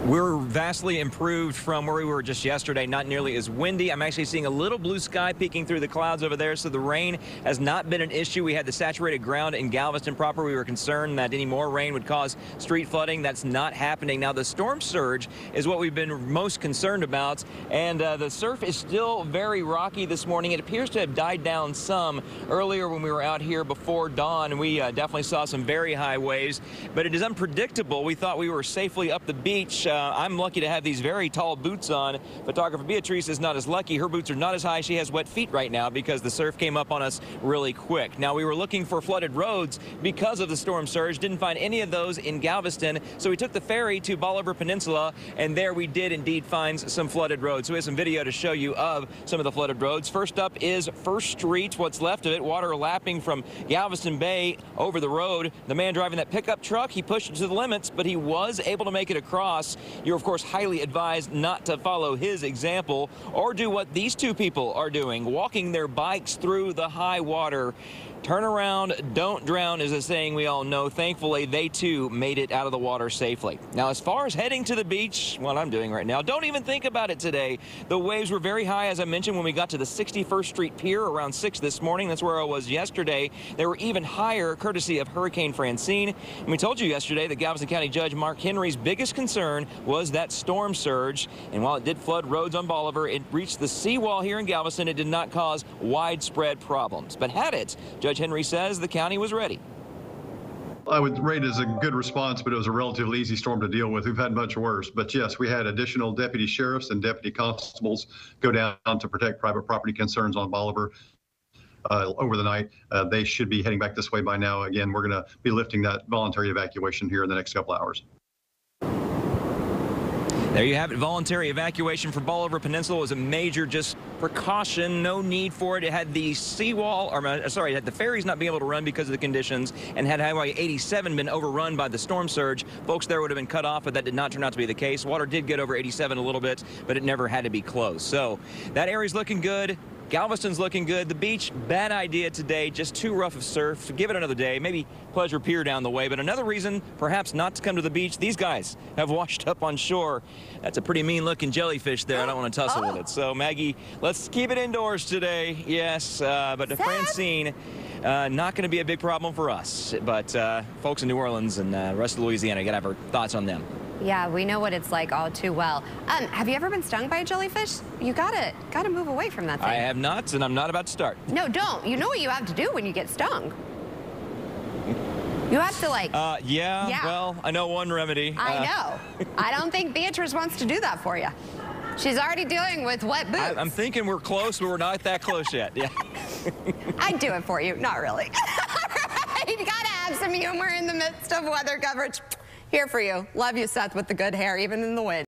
We're vastly improved from where we were just yesterday, not nearly as windy. I'm actually seeing a little blue sky peeking through the clouds over there, so the rain has not been an issue. We had the saturated ground in Galveston proper. We were concerned that any more rain would cause street flooding. That's not happening. Now, the storm surge is what we've been most concerned about, and the surf is still very rocky this morning. It appears to have died down some earlier when we were out here before dawn. We definitely saw some very high waves, but it is unpredictable. We thought we were safely up the beach. I'm lucky to have these very tall boots on. Photographer Beatrice is not as lucky. Her boots are not as high. She has wet feet right now because the surf came up on us really quick. Now, we were looking for flooded roads because of the storm surge. Didn't find any of those in Galveston, so we took the ferry to Bolivar Peninsula, and there we did indeed find some flooded roads. So we have some video to show you of some of the flooded roads. First up is First Street, what's left of it. Water lapping from Galveston Bay over the road. The man driving that pickup truck, he pushed it to the limits, but he was able to make it across. You're, of course, highly advised not to follow his example or do what these two people are doing, walking their bikes through the high water. Turn around, don't drown is a saying we all know. Thankfully, they too made it out of the water safely. Now, as far as heading to the beach, what I'm doing right now, don't even think about it today. The waves were very high, as I mentioned, when we got to the 61st Street Pier around 6 this morning. That's where I was yesterday. They were even higher, courtesy of Hurricane Francine. And we told you yesterday that Galveston County Judge Mark Henry's biggest concern was that storm surge. And while it did flood roads on Bolivar, it reached the seawall here in Galveston. It did not cause widespread problems. But had it, Judge Henry says the county was ready. I would rate it as a good response, but it was a relatively easy storm to deal with. We've had much worse. But yes, we had additional deputy sheriffs and deputy constables go down to protect private property concerns on Bolivar over the night. They should be heading back this way by now. Again, we're going to be lifting that voluntary evacuation here in the next couple hours. There you have it. Voluntary evacuation for Bolivar Peninsula was a major just precaution. No need for it. It had the seawall, or sorry, it had the ferries not being able to run because of the conditions, and had Highway 87 been overrun by the storm surge, folks there would have been cut off, but that did not turn out to be the case. Water did get over 87 a little bit, but it never had to be close. So that area's looking good. Galveston's looking good. The beach, bad idea today. Just too rough of surf. Give it another day. Maybe Pleasure Pier down the way. But another reason, perhaps, not to come to the beach. These guys have washed up on shore. That's a pretty mean-looking jellyfish there. I don't want to tussle with it. So, Maggie, let's keep it indoors today. Yes, but the Francine, not going to be a big problem for us. But folks in New Orleans and the rest of Louisiana, got to have our thoughts on them. Yeah, we know what it's like all too well. Have you ever been stung by a jellyfish? You gotta move away from that thing. I have not, and I'm not about to start. No, don't. You know what you have to do when you get stung. You have to, like... yeah, well, I know one remedy. I know. I don't think Beatrice wants to do that for you. She's already dealing with wet boots. I'm thinking we're close, but we're not that close yet. Yeah. I'd do it for you. Not really. All right, you gotta have some humor in the midst of weather coverage. Here for you. Love you, Seth, with the good hair, even in the wind.